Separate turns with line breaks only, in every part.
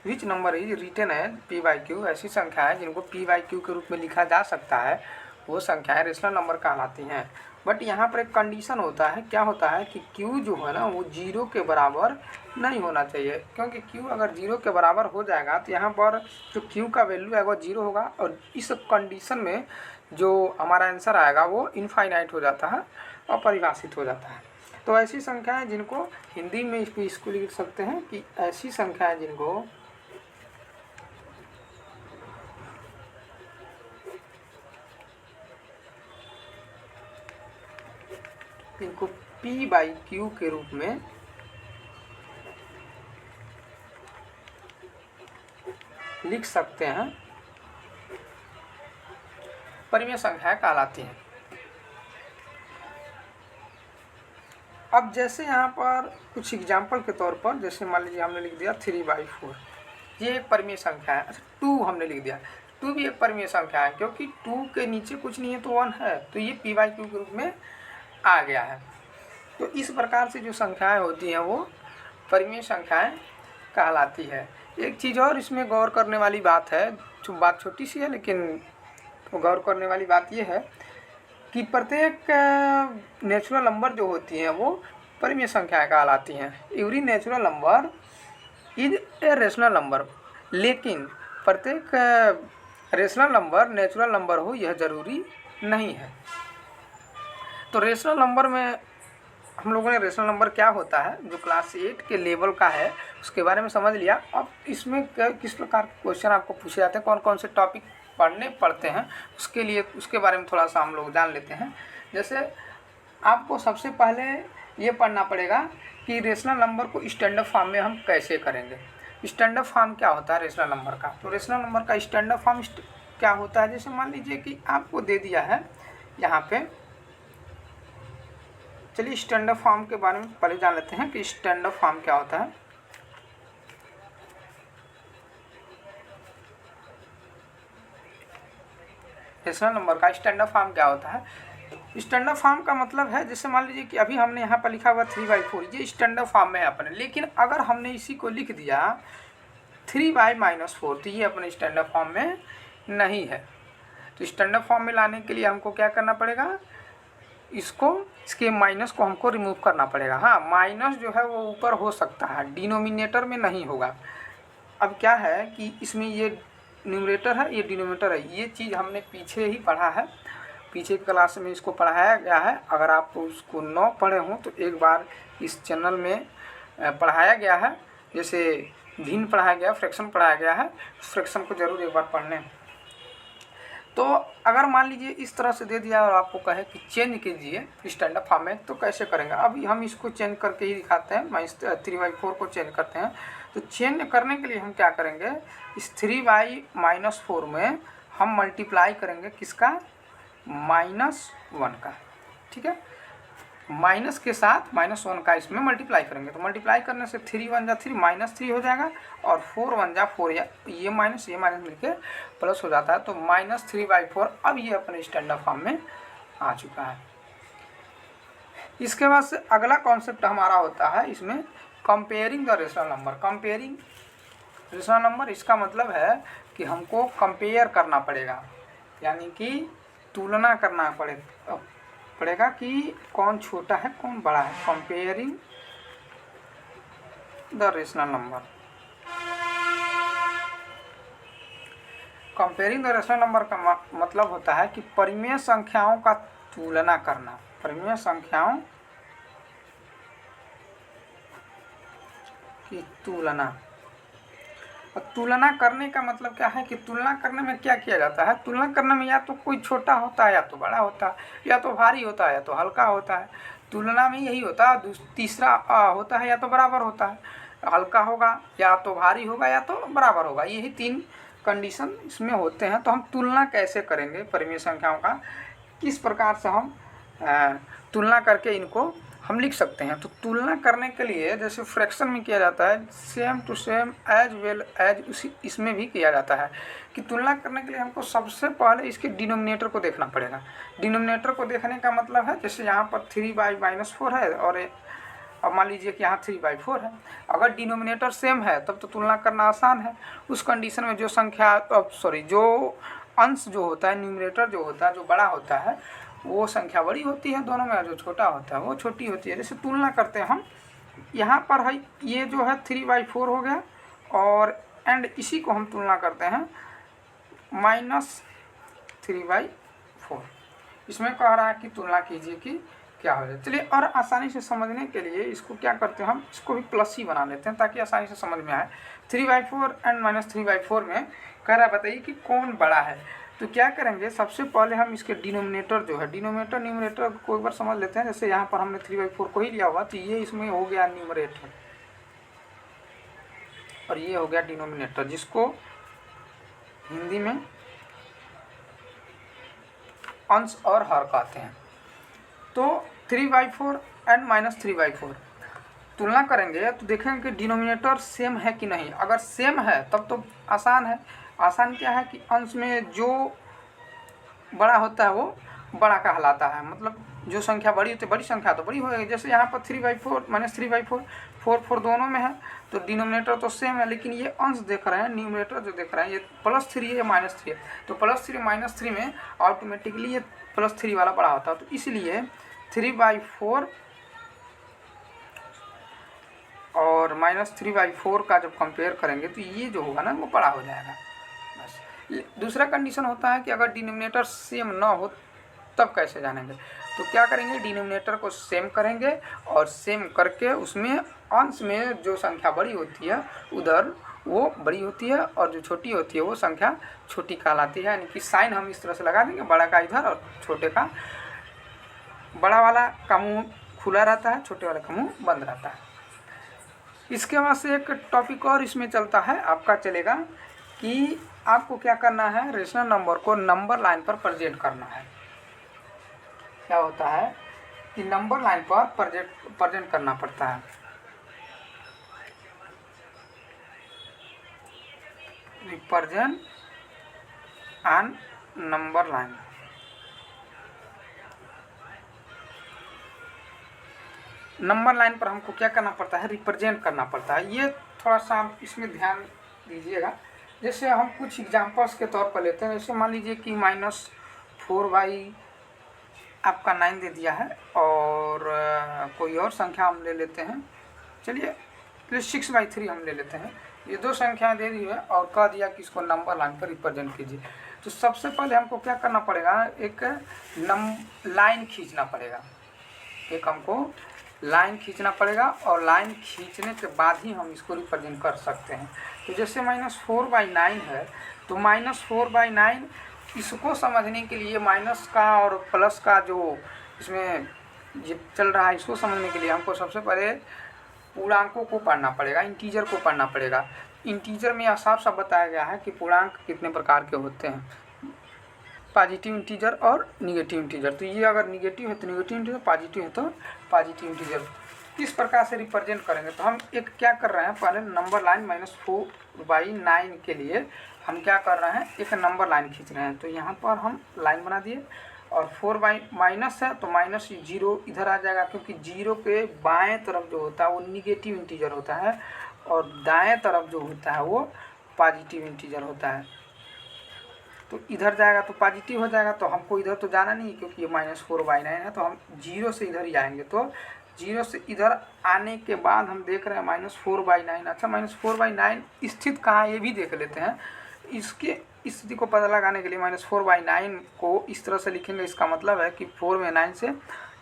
Which number is written as P by Q, ऐसी संख्याएं जिनको पी बाई क्यू के रूप में लिखा जा सकता है वो संख्याएं रेशनल नंबर कहलाती हैं। बट यहाँ पर एक कंडीशन होता है, क्या होता है कि क्यू जो है ना वो 0 के बराबर नहीं होना चाहिए, क्योंकि क्यू अगर 0 के बराबर हो जाएगा तो यहाँ पर जो क्यू का वैल्यू है वो 0 होगा, और इस कंडीशन में जो हमारा आंसर आएगा वो इनफाइनाइट हो जाता है, अपरिभाषित हो जाता है। तो ऐसी संख्याएं जिनको हिंदी में इसको लिख सकते हैं कि ऐसी संख्याएं जिनको पी बाई क्यू के रूप में लिख सकते हैं, परिमेय संख्याएं कहलाती हैं। अब जैसे यहाँ पर कुछ एग्जाम्पल के तौर पर, जैसे मान लीजिए हमने लिख दिया 3/4, ये एक परिमेय संख्या है। अच्छा 2 हमने लिख दिया, 2 भी एक परिमेय संख्या है, क्योंकि 2 के नीचे कुछ नहीं है तो 1 है, तो ये पी बाई क्यू के रूप में आ गया है। तो इस प्रकार से जो संख्याएं होती हैं वो परिमेय संख्याएं कहलाती है। एक चीज़ और इसमें गौर करने वाली बात है, जो बात छोटी सी है लेकिन तो गौर करने वाली बात ये है कि प्रत्येक नेचुरल नंबर जो होती हैं वो परिमेय संख्याएं कहलाती हैं। Every natural number is a rational number, लेकिन प्रत्येक रेशनल नंबर नेचुरल नंबर हो यह जरूरी नहीं है। तो रेशनल नंबर में हम लोगों ने रेशनल नंबर क्या होता है जो क्लास 8 के लेवल का है उसके बारे में समझ लिया। अब इसमें किस प्रकार के क्वेश्चन आपको पूछे जाते हैं, कौन कौन से टॉपिक पढ़ने पड़ते हैं, उसके लिए उसके बारे में थोड़ा सा हम लोग जान लेते हैं। जैसे आपको सबसे पहले ये पढ़ना पड़ेगा कि रेशनल नंबर को स्टैंडर्ड फॉर्म में हम कैसे करेंगे। स्टैंडर्ड फॉर्म क्या होता है रेशनल नंबर का? तो रेशनल नंबर का स्टैंडर्ड फॉर्म क्या होता है, जैसे मान लीजिए कि आपको दे दिया है यहाँ पे, चलिए स्टैंडर्ड फॉर्म के बारे में पहले जान लेते हैं कि स्टैंडर्ड फॉर्म क्या होता है। रेशनल नंबर का स्टैंडर्ड फॉर्म क्या होता है? स्टैंडर्ड फॉर्म का मतलब है, जैसे मान लीजिए कि अभी हमने यहाँ पर लिखा हुआ 3/4, ये स्टैंडर्ड फॉर्म में है अपने, लेकिन अगर हमने इसी को लिख दिया 3/-4 तो ये अपने स्टैंडर्ड फॉर्म में नहीं है। तो स्टैंडर्ड फॉर्म में लाने के लिए हमको क्या करना पड़ेगा, इसके माइनस को हमको रिमूव करना पड़ेगा। हाँ, माइनस जो है वो ऊपर हो सकता है, डिनोमिनेटर में नहीं होगा। अब क्या है कि इसमें ये न्यूमरेटर है, ये डिनोमिनेटर है, ये चीज़ हमने पीछे ही पढ़ा है, पीछे की क्लास में इसको पढ़ाया गया है। अगर आप उसको न पढ़े हों तो एक बार इस चैनल में पढ़ाया गया है, जैसे भिन्न पढ़ाया गया, फ्रैक्शन पढ़ाया गया है, फ्रैक्शन को जरूर एक बार पढ़ लें। तो अगर मान लीजिए इस तरह से दे दिया और आपको कहे कि चेंज कीजिए स्टैंडर्ड फॉर्म में, तो कैसे करेंगे? अभी हम इसको चेंज करके ही दिखाते हैं, 3/4 को चेंज करते हैं। तो चेंज करने के लिए हम क्या करेंगे, इस 3/-4 में हम मल्टीप्लाई करेंगे किसका, -1 का, ठीक है। माइनस के साथ -1 का इसमें मल्टीप्लाई करेंगे, तो मल्टीप्लाई करने से 3 1 जा 3 -3 हो जाएगा, और 4 1 जा 4, ये माइनस मिलके प्लस हो जाता है। तो -3/4 अब ये अपने स्टैंडर्ड फॉर्म में आ चुका है। इसके बाद से अगला कॉन्सेप्ट हमारा होता है इसमें comparing the rational number. Comparing rational number, इसका मतलब है कि हमको कंपेयर करना पड़ेगा, यानी कि तुलना करना पड़ेगा कि कौन छोटा है कौन बड़ा है। Comparing the rational number, comparing the rational number का मतलब होता है कि परिमेय संख्याओं का तुलना करना। परिमेय संख्याओं की तुलना, तुलना करने का मतलब क्या है कि तुलना करने में क्या किया जाता है, तुलना करने में या तो कोई छोटा होता है या तो बड़ा होता है, या तो भारी होता है या तो हल्का होता है। तुलना में यही होता है। तीसरा होता है या तो बराबर होता है, हल्का होगा या तो भारी होगा या तो बराबर होगा, यही 3 कंडीशन इसमें होते हैं। तो हम तुलना कैसे करेंगे परिमेय संख्याओं का, किस प्रकार से हम तुलना करके इनको हम लिख सकते हैं। तो तुलना करने के लिए जैसे फ्रैक्शन में किया जाता है, same to same as well as उसी इसमें भी किया जाता है कि तुलना करने के लिए हमको सबसे पहले इसके डिनोमिनेटर को देखना पड़ेगा। डिनोमिनेटर को देखने का मतलब है, जैसे यहाँ पर 3/-4 है और अब मान लीजिए कि यहाँ 3/4 है, अगर डिनोमिनेटर सेम है तब तो तुलना करना आसान है। उस कंडीशन में जो संख्या जो अंश जो होता है, न्यूमरेटर जो होता है, जो बड़ा होता है वो संख्या बड़ी होती है दोनों में, जो छोटा होता है वो छोटी होती है। जैसे तुलना करते हैं हम, यहाँ पर है ये जो है 3/4 हो गया, और एंड इसी को हम तुलना करते हैं -3/4। इसमें कह रहा है कि तुलना कीजिए कि क्या हो जाए। चलिए, और आसानी से समझने के लिए इसको क्या करते हैं, हम इसको भी प्लस ही बना लेते हैं ताकि आसानी से समझ में आए। 3/4 एंड -3/4 में कह रहा है बताइए कि कौन बड़ा है। तो क्या करेंगे, सबसे पहले हम इसके डिनोमिनेटर जो है, डिनोमिनेटर न्यूमरेटर को एक बार समझ लेते हैं। जैसे यहाँ पर हमने 3/4 को ही लिया हुआ, तो ये इसमें हो गया न्यूमरेटर और ये हो गया डिनोमिनेटर, जिसको हिंदी में अंश और हर कहते हैं। तो 3/4 एंड -3/4 तुलना करेंगे तो देखेंगे कि डिनोमिनेटर सेम है कि नहीं। अगर सेम है तब तो आसान है। आसान क्या है कि अंश में जो बड़ा होता है वो बड़ा कहलाता है, मतलब जो संख्या बड़ी होती है, बड़ी संख्या तो बड़ी होगी। जैसे यहाँ पर 3/4 -3/4 4 दोनों में है, तो डिनोमिनेटर तो सेम है, लेकिन ये अंश देख रहे हैं, न्यूमरेटर जो देख रहे हैं, ये +3 है या -3 है। तो +3 -3 में ऑटोमेटिकली ये +3 वाला बड़ा होता है। तो इसलिए 3/4 और -3/4 का जब कंपेयर करेंगे तो ये जो होगा ना वो बड़ा हो जाएगा। बस दूसरा कंडीशन होता है कि अगर डिनोमिनेटर सेम ना हो तब कैसे जानेंगे। तो क्या करेंगे, डिनोमिनेटर को सेम करेंगे और सेम करके उसमें अंश में जो संख्या बड़ी होती है उधर वो बड़ी होती है और जो छोटी होती है वो संख्या छोटी कहलाती है। यानी कि साइन हम इस तरह से लगा देंगे, बड़ा का इधर और छोटे का, बड़ा वाला का मुँह खुला रहता है, छोटे वाले का मुँह बंद रहता है। इसके बाद से एक टॉपिक और इसमें चलता है, आपका चलेगा कि आपको क्या करना है, रेशनल नंबर को नंबर लाइन पर प्रेजेंट करना है। क्या होता है कि नंबर लाइन पर प्रेजेंट करना पड़ता है। Represent on number line. Number line पर हमको क्या करना पड़ता है, रिप्रेजेंट करना पड़ता है। ये थोड़ा सा आप इसमें ध्यान दीजिएगा। जैसे हम कुछ एग्जांपल्स के तौर पर लेते हैं। जैसे मान लीजिए कि -4/9 आपका 9 दे दिया है, और कोई और संख्या हम ले लेते हैं। चलिए 6/3 हम ले लेते हैं। ये दो संख्याएं दे दी है और कह दिया कि इसको नंबर लाइन पर रिप्रेजेंट कीजिए। तो सबसे पहले हमको क्या करना पड़ेगा, एक लाइन खींचना पड़ेगा। एक हमको लाइन खींचना पड़ेगा और लाइन खींचने के बाद ही हम इसको रिप्रेजेंट कर सकते हैं। तो जैसे -4/9 है, तो -4/9 इसको समझने के लिए माइनस का और प्लस का जो इसमें ये चल रहा है, इसको समझने के लिए हमको सबसे पहले पूर्णांकों को पढ़ना पड़ेगा, इंटीजर को पढ़ना पड़ेगा। इंटीजर में यह साफ साफ बताया गया है कि पूर्णांक कितने प्रकार के होते हैं, पॉजिटिव इंटीजर और निगेटिव इंटीजर। तो ये अगर निगेटिव है तो निगेटिव इंटीजर, पॉजिटिव है तो पॉजिटिव इंटीजर। किस प्रकार से रिप्रेजेंट करेंगे, तो हम एक क्या कर रहे हैं, पहले नंबर लाइन -4/9 के लिए हम क्या कर रहे हैं, एक नंबर लाइन खींच रहे हैं। तो यहाँ पर हम लाइन बना दिए, और 4/- है तो -0 इधर आ जाएगा, क्योंकि 0 के बाएं तरफ जो होता है वो निगेटिव इंटीजर होता है और दाएं तरफ जो होता है वो पॉजिटिव इंटीजर होता है। तो इधर जाएगा तो पॉजिटिव हो जाएगा, तो हमको इधर तो जाना नहीं क्योंकि ये -4/9 है, तो हम 0 से इधर ही आएंगे। तो 0 से इधर आने के बाद हम देख रहे हैं -4/9। अच्छा, -4/9 स्थित कहाँ है ये भी देख लेते हैं। इसके स्थिति को पता लगाने के लिए -4/9 को इस तरह से लिखेंगे। इसका मतलब है कि 4 में 9 से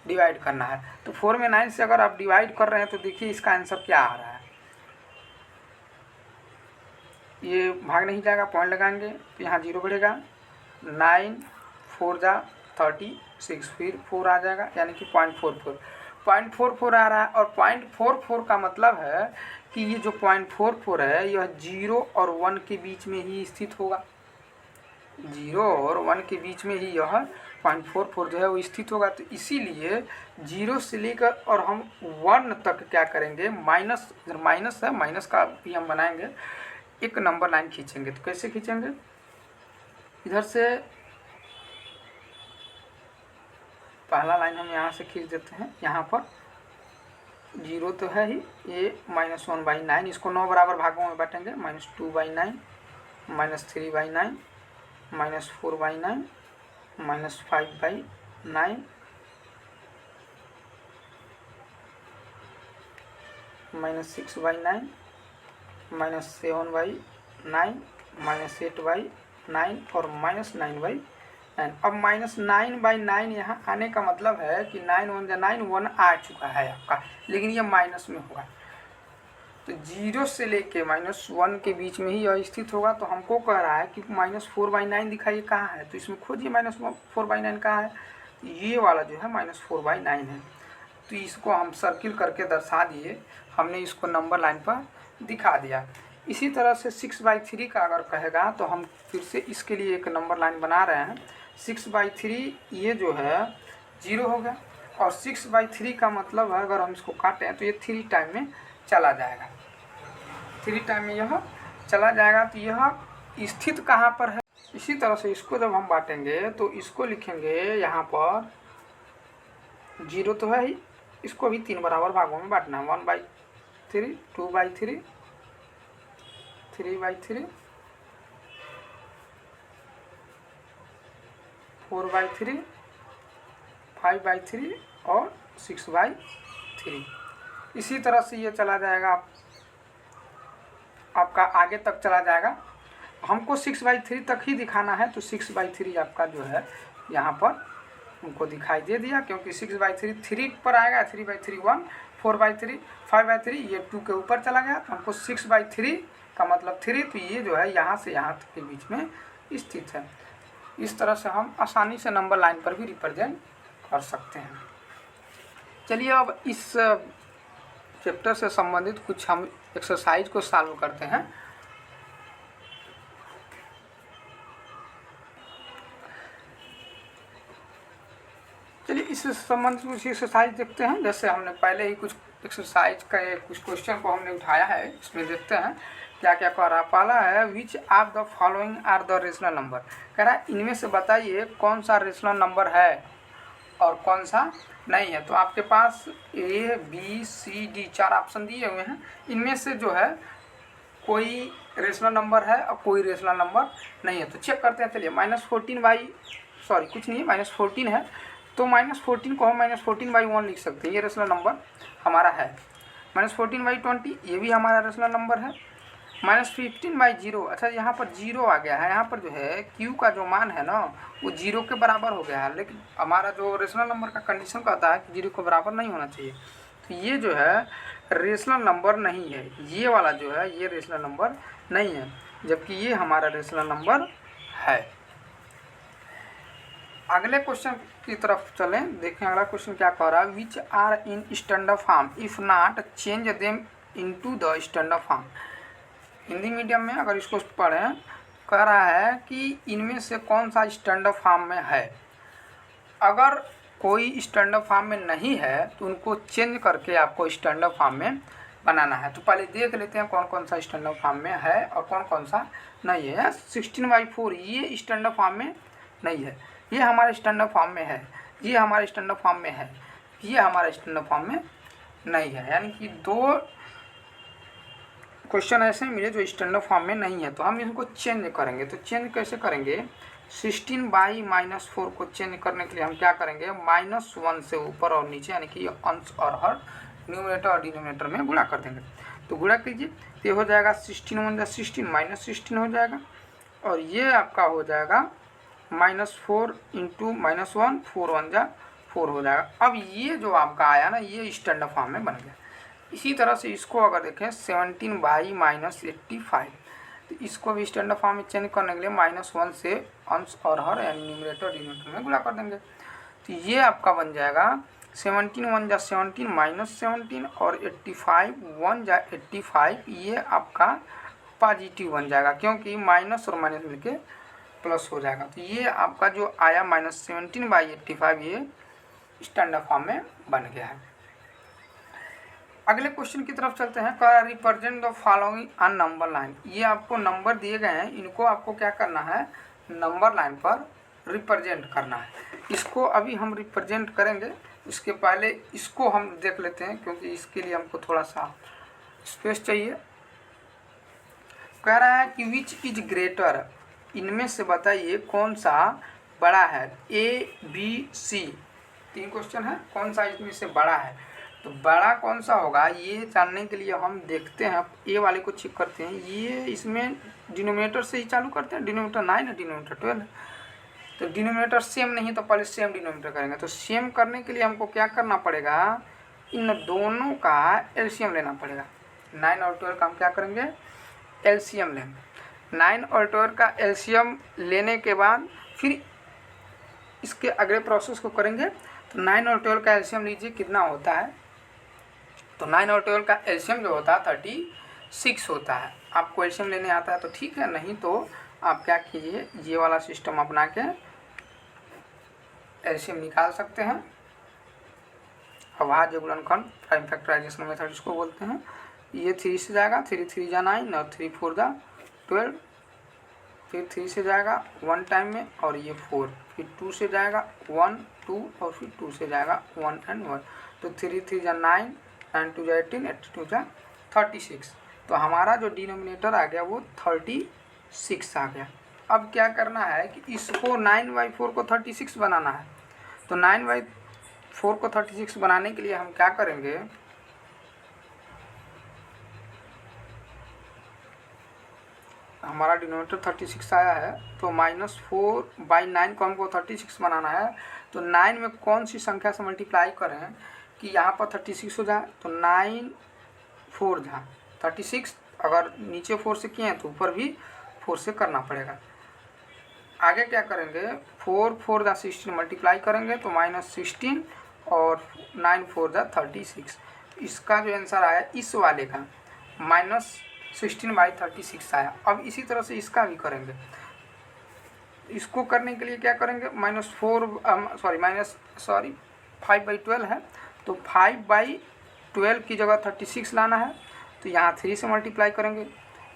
डिवाइड करना है। तो 4 में 9 से अगर आप डिवाइड कर रहे हैं तो देखिए इसका आंसर क्या आ रहा है। ये भाग नहीं जाएगा, पॉइंट लगाएंगे तो यहाँ 0 बढ़ेगा, 9 4 जा 36, फिर 4 आ जाएगा, यानी कि 0.44 आ रहा है। और 0.44 का मतलब है कि ये जो 0.44 है यह 0 और 1 के बीच में ही स्थित होगा। 0 और 1 के बीच में ही यह 0.44 जो है वो स्थित होगा। तो इसीलिए 0 से लेकर और हम 1 तक क्या करेंगे, माइनस, इधर माइनस है, माइनस का भी हम बनाएंगे, एक नंबर लाइन खींचेंगे। तो कैसे खींचेंगे, इधर से पहला लाइन हम यहाँ से खींच देते हैं, यहाँ पर जीरो तो है ही, ये -1/9, इसको 9 बराबर भागों में बांटेंगे, -2/9, -3/9, -4/9, -5/9, -6/9, -7/9, -8/9 और -9/9। अब -9/9 यहाँ आने का मतलब है कि 9 1 जा 9, 1 आ चुका है आपका, लेकिन ये माइनस में होगा। तो 0 से लेके -1 के बीच में ही यह स्थित होगा। तो हमको कह रहा है कि -4/9 दिखाइए कहाँ है, तो इसमें खोजिए -4/9 कहाँ है। तो ये वाला जो है -4/9 है। तो इसको हम सर्किल करके दर्शा दिए, हमने इसको नंबर लाइन पर दिखा दिया। इसी तरह से 6/3 का अगर कहेगा तो हम फिर से इसके लिए एक नंबर लाइन बना रहे हैं। 6/3 ये जो है 0 हो गया, और 6/3 का मतलब है अगर हम इसको काटें तो ये 3 टाइम में चला जाएगा, 3 टाइम में यह चला जाएगा। तो यह स्थित कहाँ पर है। इसी तरह से इसको जब हम बांटेंगे तो इसको लिखेंगे यहाँ पर 0 तो है ही, इसको भी 3 बराबर भागों में बांटना है, 1/3, 2/3, 3/3, 4/3, 5/3 और 6/3। इसी तरह से ये चला जाएगा, आपका आगे तक चला जाएगा। हमको 6/3 तक ही दिखाना है, तो 6/3 आपका जो है यहाँ पर हमको दिखाई दे दिया, क्योंकि 6/3 3 पर आएगा, 3/3 1, 4/3, 5/3, ये 2 के ऊपर चला गया। तो हमको 6/3 का मतलब 3, तो ये जो है यहाँ से यहाँ तक के बीच में स्थित है। इस तरह से हम आसानी से नंबर लाइन पर भी रिप्रेजेंट कर सकते हैं। चलिए अब इस चैप्टर से संबंधित कुछ हम एक्सरसाइज को सॉल्व करते हैं। चलिए इससे संबंधित कुछ एक्सरसाइज देखते हैं। जैसे हमने पहले ही कुछ एक्सरसाइज का कुछ क्वेश्चन को हमने उठाया है, इसमें देखते हैं क्या क्या कह रहा है। पहला है which of the following are the rational number. कह रहा है इनमें से बताइए कौन सा रेशनल नंबर है और कौन सा नहीं है। तो आपके पास A, B, C, D 4 option दिए हुए हैं। इनमें से जो है कोई रेशनल नंबर है और कोई रेशनल नंबर नहीं है। तो चेक करते हैं। चलिए -14 कुछ नहीं है, -14 है, तो -14 को हम -14/1 लिख सकते हैं, ये रेशनल नंबर हमारा है। -14/20 ये भी हमारा रेशनल नंबर है। -15/0, अच्छा यहाँ पर 0 आ गया है, यहाँ पर जो है Q का जो मान है ना वो 0 के बराबर हो गया है, लेकिन हमारा जो रेशनल नंबर का कंडीशन कहता है कि 0 के बराबर नहीं होना चाहिए। तो ये जो है रेशनल नंबर नहीं है, ये वाला जो है ये रेशनल नंबर नहीं है, जबकि ये हमारा रेशनल नंबर है। अगले क्वेश्चन की तरफ चलें, देखें अगला क्वेश्चन क्या कह रहा है। Which are in standard form if not change them into the standard form. Hindi medium में अगर इसको पढ़ें, कह रहा है कि इनमें से कौन सा स्टैंडर्ड फॉर्म में है। अगर कोई स्टैंडर्ड फॉर्म में नहीं है तो उनको चेंज करके आपको स्टैंडर्ड फॉर्म में बनाना है। तो पहले देख लेते हैं कौन कौन सा स्टैंडर्ड फॉर्म में है और कौन कौन सा नहीं है। 16/4 ये स्टैंडर्ड फॉर्म में नहीं है, ये हमारे स्टैंडर्ड फॉर्म में है, ये हमारे स्टैंडर्ड फॉर्म में है, ये हमारे स्टैंडर्ड फॉर्म में नहीं है। यानी कि 2 क्वेश्चन ऐसे मिले जो स्टैंडर्ड फॉर्म में नहीं है। तो हम इनको चेंज करेंगे। तो चेंज कैसे करेंगे। 16/-4 को चेंज करने के लिए हम क्या करेंगे, -1 से ऊपर और नीचे यानी कि अंश और हर न्यूमरेटर और डिनोमिनेटर में गुणा कर देंगे। तो गुणा कीजिए, तो ये हो जाएगा 16 1 जा 16 -16 हो जाएगा, और ये आपका हो जाएगा -4 इंटू -1 4 1 जा 4 हो जाएगा। अब ये जो आपका आया ना ये स्टैंडर्ड फॉर्म में बन गया। इसी तरह से इसको अगर देखें 17/-85, तो इसको भी स्टैंडर्ड फॉर्म में चेंज करने के लिए -1 से अंश और हर यानी न्यूमरेटर डिनोमिनेटर में गुणा कर देंगे। तो ये आपका बन जाएगा 17 1 जा 17 -17 और 85 1 जा 85, ये आपका पॉजिटिव बन जाएगा क्योंकि माइनस और माइनस मिलके प्लस हो जाएगा। तो ये आपका जो आया -17/85 ये स्टैंडर्ड फॉर्म में बन गया है। अगले क्वेश्चन की तरफ चलते हैं। का represent the following on number line. ये आपको नंबर दिए गए हैं, इनको आपको क्या करना है, नंबर लाइन पर रिप्रेजेंट करना है। इसको अभी हम रिप्रेजेंट करेंगे। उसके पहले इसको हम देख लेते हैं, क्योंकि इसके लिए हमको थोड़ा सा स्पेस चाहिए। कह रहा है कि विच इज ग्रेटर, इनमें से बताइए कौन सा बड़ा है। ए बी सी, 3 क्वेश्चन है, कौन सा इसमें से बड़ा है। तो बड़ा कौन सा होगा ये जानने के लिए हम देखते हैं, ए वाले को चेक करते हैं। ये इसमें डिनोमिनेटर से ही चालू करते हैं, डिनोमिनेटर 9 है, डिनोमिनेटर 12 है। तो डिनोमिनेटर सेम नहीं तो पहले सेम डिनोमिनेटर करेंगे। तो सेम करने के लिए हमको क्या करना पड़ेगा, इन दोनों का एलसीएम लेना पड़ेगा। 9 और 12 का हम क्या करेंगे, एलसीएम लेंगे। 9 और 12 का एलसीएम लेने के बाद फिर इसके अगले प्रोसेस को करेंगे। तो 9 और 12 का एलसीएम लीजिए कितना होता है। तो 9 और 12 का एलसीएम जो होता है 36 होता है। आपको एलसीएम लेने आता है तो ठीक है, नहीं तो आप क्या कीजिए, ये वाला सिस्टम अपना के एलसीएम निकाल सकते हैं। अभाज्य गुणनखंड प्राइम फैक्टराइजेशन मेथड इसको बोलते हैं। ये 3 से जाएगा, 3 3 जा 9 और 3 4 जा 12, फिर 3 से जाएगा 1 टाइम में और ये 4, फिर 2 से जाएगा 1 2 और फिर 2 से जाएगा 1 एंड 1। तो 3 3 जा 9, 9 2 जा 18, 82 जा 36। तो हमारा जो डिनोमिनेटर आ गया वो 36 आ गया। अब क्या करना है कि इसको 9/4 को 36 बनाना है। तो 9/4 को 36 बनाने के लिए हम क्या करेंगे, हमारा डिनोमिनेटर 36 आया है, तो -4/9 को हमको 36 बनाना है। तो 9 में कौन सी संख्या से मल्टीप्लाई करें कि यहाँ पर 36 हो जाए। तो 9 4 जा 36, अगर नीचे 4 से किए हैं तो ऊपर भी 4 से करना पड़ेगा। आगे क्या करेंगे, 4 4 जा 16 मल्टीप्लाई करेंगे तो -16 और 9 4 जा 36। इसका जो आंसर आया इस वाले का -16/36 आया। अब इसी तरह से इसका भी करेंगे। इसको करने के लिए क्या करेंगे, -5/12 है, तो 5/12 की जगह 36 लाना है। तो यहाँ 3 से मल्टीप्लाई करेंगे,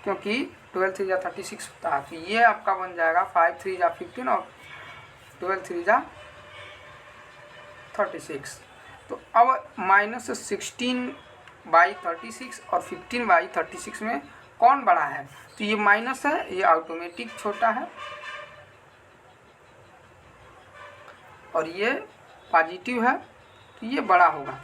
क्योंकि 12 3 जा 36 होता है। तो ये आपका बन जाएगा 5 3 जा 15 और 12 3 जा 36। तो अब -16/36 और 15/36 में कौन बड़ा है। तो ये माइनस है, ये ऑटोमेटिक छोटा है, और ये पॉजिटिव है, तो ये बड़ा होगा।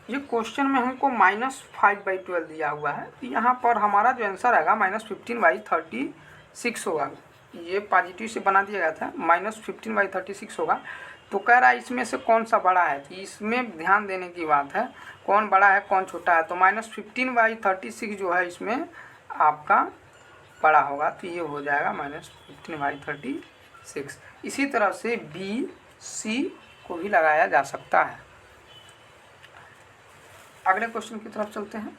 ये क्वेश्चन में हमको -5/12 दिया हुआ है, तो यहाँ पर हमारा जो आंसर आएगा -15/36 होगा। ये पॉजिटिव से बना दिया गया था, -15/36 होगा। तो कह रहा है इसमें से कौन सा बड़ा है। तो इसमें ध्यान देने की बात है, कौन बड़ा है कौन छोटा है। तो -15/36 जो है इसमें आपका बड़ा होगा, तो ये हो जाएगा -15/36। इसी तरह से बी सी को भी लगाया जा सकता है। अगले क्वेश्चन की तरफ चलते हैं।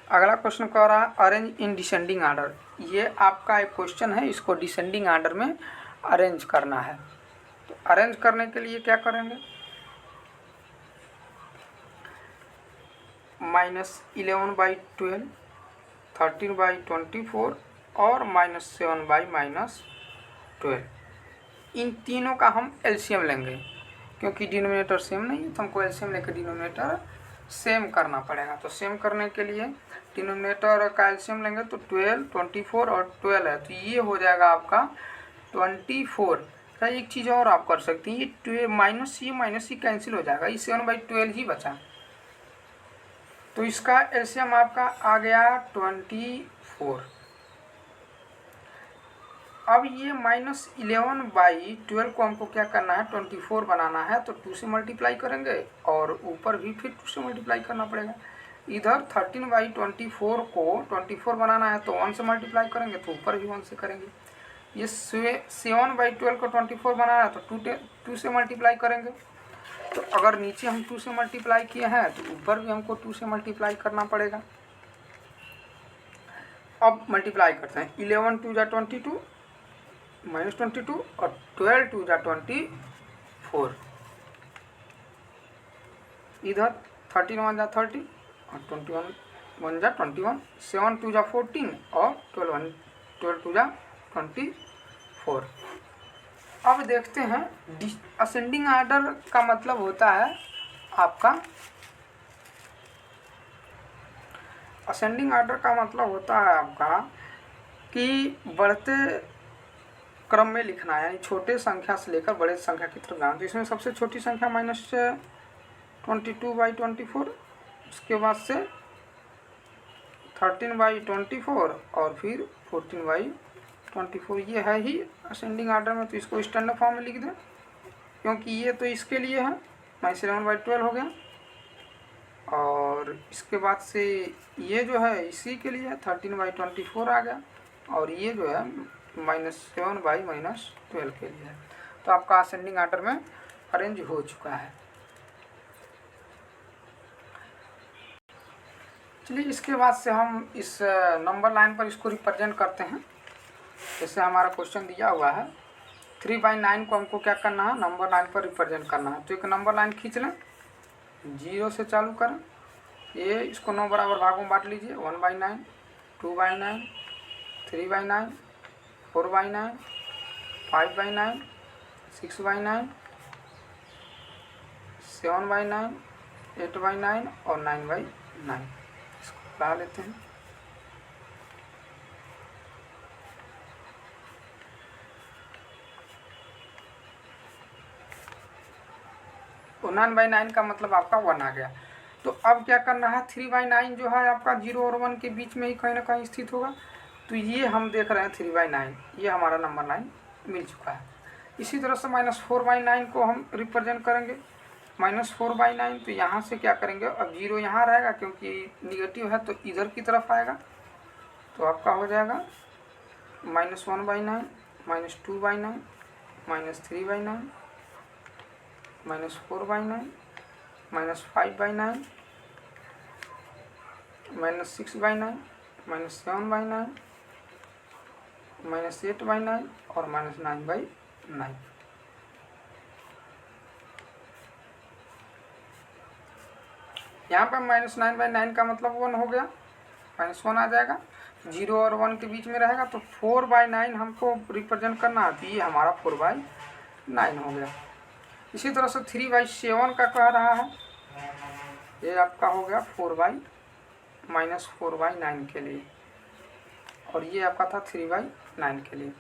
अगला क्वेश्चन कह रहा है अरेंज इन डिसेंडिंग ऑर्डर। ये आपका एक क्वेश्चन है, इसको डिसेंडिंग ऑर्डर में अरेंज करना है। तो अरेंज करने के लिए क्या करेंगे, -11/12, 13/24 और -7/12। इन तीनों का हम एलसीएम लेंगे, क्योंकि डिनोमिनेटर सेम नहीं है तो हमको एलसीएम लेकर डिनोमिनेटर सेम करना पड़ेगा। तो सेम करने के लिए डिनोमिनेटर का एलसीएम लेंगे तो 12, 24 और 12 है, तो ये हो जाएगा आपका 24। क्या एक चीज़ और आप कर सकती हैं, ये माइनस सी कैंसिल हो जाएगा, ये 7/12 ही बचा। तो इसका एलसीएम आपका आ गया 24। अब ये -11/12 को हमको क्या करना है, 24 बनाना है। तो 2 से मल्टीप्लाई करेंगे और ऊपर भी फिर 2 से मल्टीप्लाई करना पड़ेगा। इधर 13/24 को 24 बनाना है तो 1 से मल्टीप्लाई करेंगे, तो ऊपर भी 1 से करेंगे। ये 7/12 को 24 बनाना है तो 2 से मल्टीप्लाई करेंगे। तो अगर नीचे हम 2 से मल्टीप्लाई किए हैं तो ऊपर भी हमको 2 से मल्टीप्लाई करना पड़ेगा। अब मल्टीप्लाई करते हैं, 11 2 जा 22 -22 और 12 2 जा 24। इधर 13 1 जा 30 और 21 1 जा 21, 7 2 जा 14 और 12 2 जा 24। अब देखते हैं असेंडिंग आर्डर का मतलब होता है आपका, असेंडिंग आर्डर का मतलब होता है आपका कि बढ़ते क्रम में लिखना है, यानी छोटे संख्या से लेकर बड़े संख्या की तरफ जाना। तो इसमें सबसे छोटी संख्या -22/24, उसके बाद से 13/24 और फिर 14/24। ये है ही असेंडिंग आर्डर में। तो इसको स्टैंडर्ड फॉर्म में लिख दें, क्योंकि ये तो इसके लिए है, -11/12 हो गया, और इसके बाद से ये जो है इसी के लिए 13/24 आ गया, और ये जो है -7/-12 के लिए है। तो आपका असेंडिंग आर्डर में अरेंज हो चुका है। चलिए इसके बाद से हम इस नंबर लाइन पर इसको रिप्रेजेंट करते हैं। जैसे हमारा क्वेश्चन दिया हुआ है 3/9 को हमको क्या करना है, नंबर लाइन पर रिप्रेजेंट करना है। तो एक नंबर लाइन खींच लें, 0 से चालू करें, ये इसको 9 बराबर भागों में बांट लीजिए। 1/9, 2/9, 3/9, 4/9, 5/9, 6/9, 7/9, 8/9 और 9/9। इसको बढ़ा लेते हैं। तो 9/9 का मतलब आपका 1 आ गया। तो अब क्या करना है, 3/9 जो है आपका 0 और 1 के बीच में ही कहीं ना कहीं स्थित होगा। तो ये हम देख रहे हैं 3/9, ये हमारा नंबर लाइन मिल चुका है। इसी तरह से -4/9 को हम रिप्रेजेंट करेंगे। -4/9 तो यहाँ से क्या करेंगे, अब 0 यहाँ रहेगा क्योंकि निगेटिव है तो इधर की तरफ आएगा। तो आपका हो जाएगा -1/9, -2/9, -3/9, -4/9, -5/9, -6/9, -7/9, -8/9 और -9/9। यहाँ पर -9/9 का मतलब 1 हो गया, -1 आ जाएगा। 0 और 1 के बीच में रहेगा। तो 4/9 हमको रिप्रेजेंट करना है, तो ये हमारा 4/9 हो गया। इसी तरह से 3/7 का कह रहा है, ये आपका हो गया 4/-4/9 के लिए, और ये आपका था 3/9 के लिए।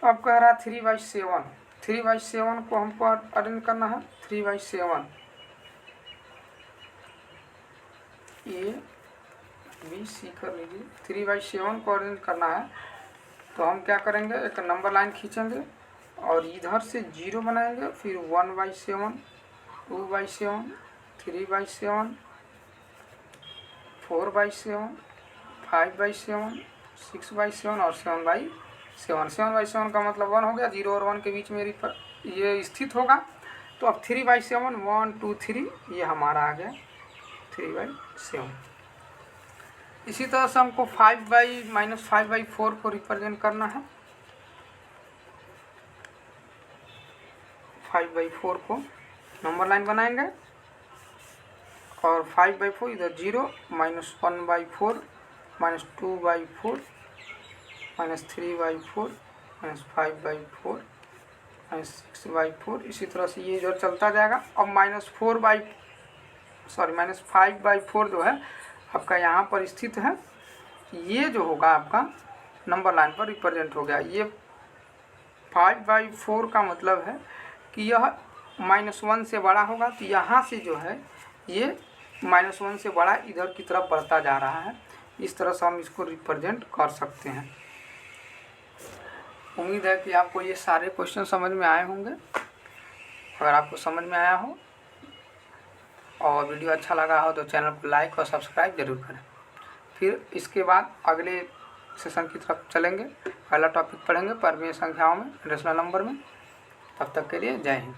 अब कह रहा है 3/7, 3/7 को हमको अरेंज करना है। 3/7 ए बी सी कर लीजिए। 3/7 को अरेंज करना है तो हम क्या करेंगे, एक नंबर लाइन खींचेंगे और इधर से 0 बनाएंगे, फिर 1/7, 2/7, 3/7, 4/7, 5/7, 6/7 और 7/7। 7/7 का मतलब 1 हो गया, 0 और 1 के बीच में ये स्थित होगा। तो अब 3/7 1 2 3 ये हमारा आ गया 3/7। इसी तरह से हमको 5/-5/4 को रिप्रेजेंट करना है। 5/4 को नंबर लाइन बनाएंगे और 5/4 इधर 0, -1/4, -2/4, -3/4, -5/4, -6/4। इसी तरह से ये इधर चलता जाएगा। अब -5/4 जो है आपका यहाँ पर स्थित है। ये जो होगा आपका नंबर लाइन पर रिप्रेजेंट हो गया। ये 5/4 का मतलब है कि यह -1 से बड़ा होगा। तो यहाँ से जो है ये -1 से बड़ा इधर की तरफ बढ़ता जा रहा है। इस तरह से हम इसको रिप्रेजेंट कर सकते हैं। उम्मीद है कि आपको ये सारे क्वेश्चन समझ में आए होंगे। अगर आपको समझ में आया हो और वीडियो अच्छा लगा हो तो चैनल को लाइक और सब्सक्राइब जरूर करें। फिर इसके बाद अगले सेशन की तरफ चलेंगे। पहला टॉपिक पढ़ेंगे परमीय संख्याओं में, रेशनल नंबर में। तब तक के लिए जय हिंद।